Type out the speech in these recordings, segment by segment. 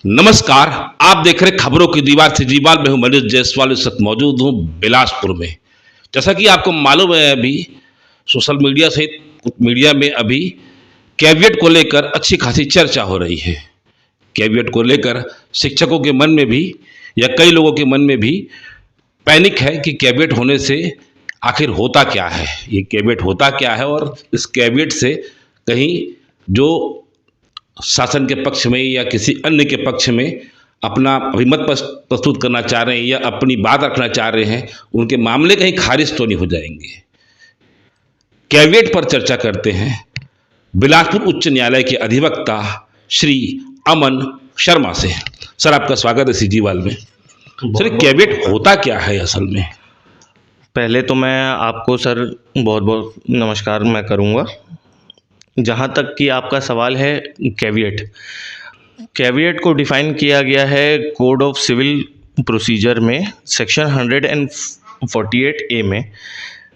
नमस्कार। आप देख रहे खबरों की दीवार से जीवाल में हूं मनीष जायसवाल। इस वक्त मौजूद हूं बिलासपुर में। जैसा कि आपको मालूम है, अभी सोशल मीडिया सहित कुछ मीडिया में अभी कैविएट को लेकर अच्छी खासी चर्चा हो रही है। कैविएट को लेकर शिक्षकों के मन में भी या कई लोगों के मन में भी पैनिक है कि कैविएट होने से आखिर होता क्या है, ये कैविएट होता क्या है, और इस कैविएट से कहीं जो शासन के पक्ष में या किसी अन्य के पक्ष में अपना अभिमत प्रस्तुत करना चाह रहे हैं या अपनी बात रखना चाह रहे हैं, उनके मामले कहीं खारिज तो नहीं हो जाएंगे। कैविएट पर चर्चा करते हैं बिलासपुर उच्च न्यायालय के अधिवक्ता श्री अमन शर्मा से। सर, आपका स्वागत है सीजीवाल में। सर, कैविएट होता क्या है असल में? पहले तो मैं आपको सर बहुत बहुत नमस्कार मैं करूँगा। जहाँ तक कि आपका सवाल है कैविएट को डिफ़ाइन किया गया है कोड ऑफ सिविल प्रोसीजर में सेक्शन 148A में।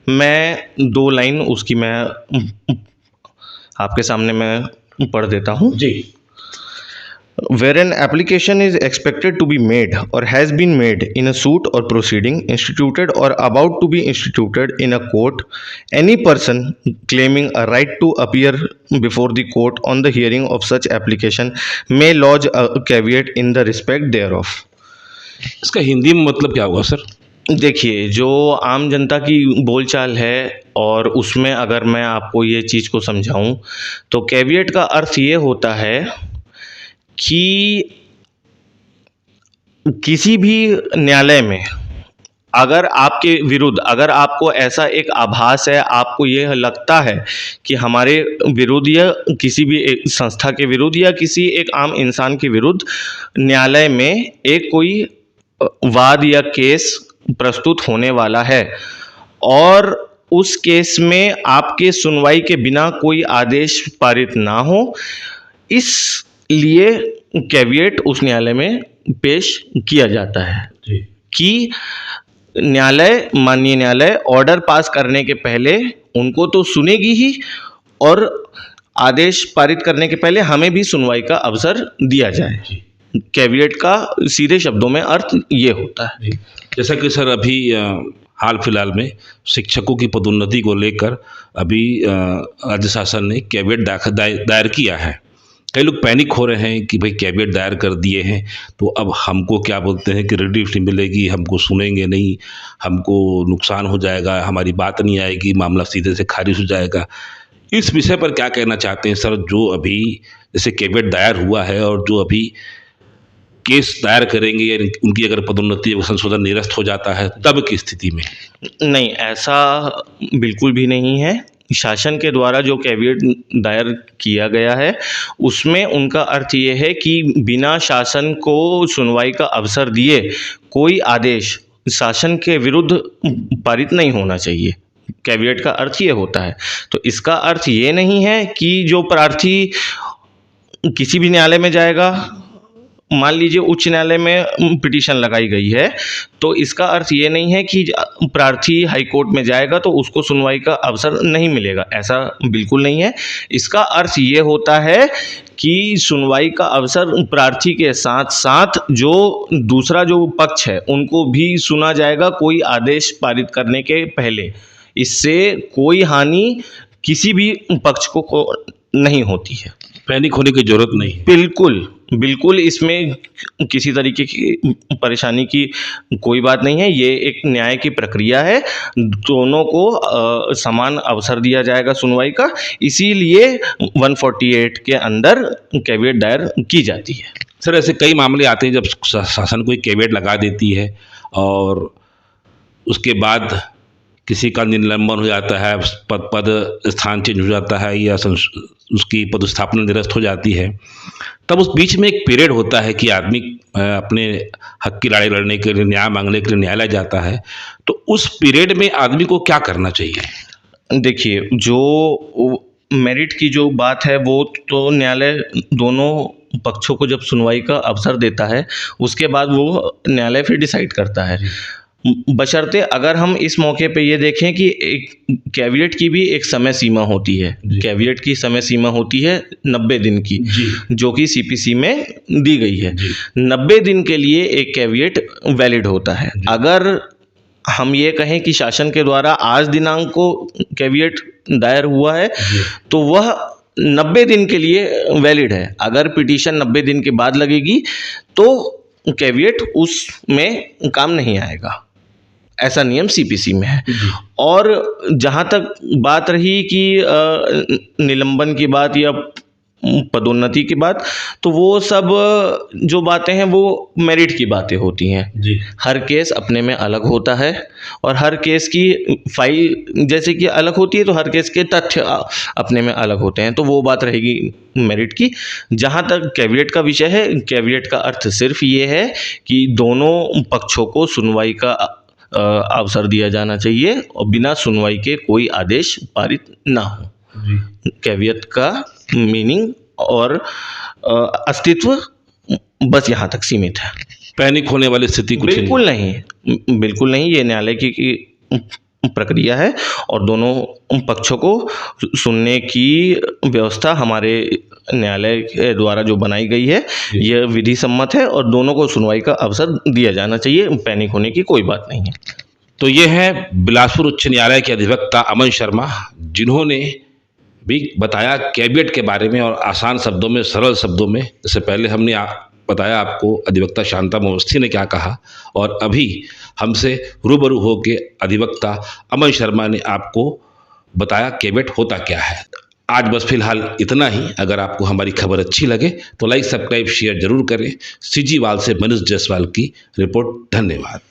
मैं 2 लाइन उसकी मैं आपके सामने मैं पढ़ देता हूँ जी। Wherein application is expected to be made or has been made in a suit or proceeding instituted or about to be instituted in a court, any person claiming a right to appear before the court on the hearing of such application may lodge a caveat in the respect thereof. इसका हिंदी में मतलब क्या होगा sir? देखिए, जो आम जनता की बोलचाल है और उसमें अगर मैं आपको ये चीज़ को समझाऊं तो कैविएट का अर्थ ये होता है कि किसी भी न्यायालय में अगर आपके विरुद्ध अगर आपको ऐसा एक आभास है, आपको यह लगता है कि हमारे विरुद्ध या किसी भी एक संस्था के विरुद्ध या किसी एक आम इंसान के विरुद्ध न्यायालय में एक कोई वाद या केस प्रस्तुत होने वाला है और उस केस में आपके सुनवाई के बिना कोई आदेश पारित ना हो, इसलिए कैविएट उस न्यायालय में पेश किया जाता है कि माननीय न्यायालय ऑर्डर पास करने के पहले उनको तो सुनेगी ही और आदेश पारित करने के पहले हमें भी सुनवाई का अवसर दिया जाए। कैविएट का सीधे शब्दों में अर्थ ये होता है। जैसा कि सर अभी हाल फिलहाल में शिक्षकों की पदोन्नति को लेकर अभी राज्य शासन ने कैविएट दायर किया है। कई लोग पैनिक हो रहे हैं कि भाई कैविएट दायर कर दिए हैं तो अब हमको क्या बोलते हैं कि रिलीफ नहीं मिलेगी, हमको सुनेंगे नहीं, हमको नुकसान हो जाएगा, हमारी बात नहीं आएगी, मामला सीधे से खारिज हो जाएगा। इस विषय पर क्या कहना चाहते हैं सर? जो अभी जैसे कैविएट दायर हुआ है और जो अभी केस दायर करेंगे या उनकी अगर पदोन्नति व संशोधन निरस्त हो जाता है तब की स्थिति में? नहीं, ऐसा बिल्कुल भी नहीं है। शासन के द्वारा जो कैविएट दायर किया गया है उसमें उनका अर्थ ये है कि बिना शासन को सुनवाई का अवसर दिए कोई आदेश शासन के विरुद्ध पारित नहीं होना चाहिए। कैविएट का अर्थ ये होता है। तो इसका अर्थ ये नहीं है कि जो प्रार्थी किसी भी न्यायालय में जाएगा, मान लीजिए उच्च न्यायालय में पिटीशन लगाई गई है, तो इसका अर्थ ये नहीं है कि प्रार्थी हाई कोर्ट में जाएगा तो उसको सुनवाई का अवसर नहीं मिलेगा। ऐसा बिल्कुल नहीं है। इसका अर्थ ये होता है कि सुनवाई का अवसर प्रार्थी के साथ साथ जो दूसरा जो पक्ष है उनको भी सुना जाएगा कोई आदेश पारित करने के पहले। इससे कोई हानि किसी भी पक्ष को नहीं होती है। पैनिक होने की जरूरत नहीं। बिल्कुल इसमें किसी तरीके की परेशानी की कोई बात नहीं है। ये एक न्याय की प्रक्रिया है, दोनों को समान अवसर दिया जाएगा सुनवाई का, इसीलिए 148 के अंदर कैविएट दायर की जाती है। सर, ऐसे कई मामले आते हैं जब शासन कोई कैविएट लगा देती है और उसके बाद किसी का निलंबन हो जाता है, पद स्थान चेंज हो जाता है या उसकी पदस्थापना निरस्त हो जाती है, तब उस बीच में एक पीरियड होता है कि आदमी अपने हक की लड़ाई लड़ने के लिए, न्याय मांगने के लिए न्यायालय जाता है। तो उस पीरियड में आदमी को क्या करना चाहिए? देखिए, जो मेरिट की जो बात है वो तो न्यायालय दोनों पक्षों को जब सुनवाई का अवसर देता है उसके बाद वो न्यायालय फिर डिसाइड करता है। बशर्ते अगर हम इस मौके पे ये देखें कि एक कैविएट की भी एक समय सीमा होती है। कैविएट की समय सीमा होती है 90 दिन की, जो कि सीपीसी में दी गई है। 90 दिन के लिए एक कैविएट वैलिड होता है। अगर हम ये कहें कि शासन के द्वारा आज दिनांक को कैविएट दायर हुआ है तो वह 90 दिन के लिए वैलिड है। अगर पिटीशन 90 दिन के बाद लगेगी तो कैविएट उसमें काम नहीं आएगा। ऐसा नियम सीपीसी में है। और जहाँ तक बात रही कि निलंबन की बात या पदोन्नति की बात, तो वो सब जो बातें हैं वो मेरिट की बातें होती हैं। हर केस अपने में अलग होता है और हर केस की फाइल जैसे कि अलग होती है तो हर केस के तथ्य अपने में अलग होते हैं। तो वो बात रहेगी मेरिट की। जहाँ तक कैविएट का विषय है, कैविएट का अर्थ सिर्फ ये है कि दोनों पक्षों को सुनवाई का अवसर दिया जाना चाहिए और बिना सुनवाई के कोई आदेश पारित ना हो। कैविएट का मीनिंग और अस्तित्व बस यहाँ तक सीमित है। पैनिक होने वाली स्थिति कुछ बिल्कुल नहीं, बिल्कुल नहीं। ये न्यायालय की प्रक्रिया है और दोनों पक्षों को सुनने की व्यवस्था हमारे न्यायालय के द्वारा जो बनाई गई है यह विधि सम्मत है और दोनों को सुनवाई का अवसर दिया जाना चाहिए। पैनिक होने की कोई बात नहीं है। तो ये है बिलासपुर उच्च न्यायालय के अधिवक्ता अमन शर्मा, जिन्होंने भी बताया कैविएट के बारे में और आसान शब्दों में, सरल शब्दों में। इससे पहले हमने बताया आपको अधिवक्ता शांता अवस्थी ने क्या कहा, और अभी हमसे रूबरू होकर अधिवक्ता अमन शर्मा ने आपको बताया कैविएट होता क्या है। आज बस फिलहाल इतना ही। अगर आपको हमारी खबर अच्छी लगे तो लाइक, सब्सक्राइब, शेयर जरूर करें। सीजीवाल से मनीष जायसवाल की रिपोर्ट। धन्यवाद।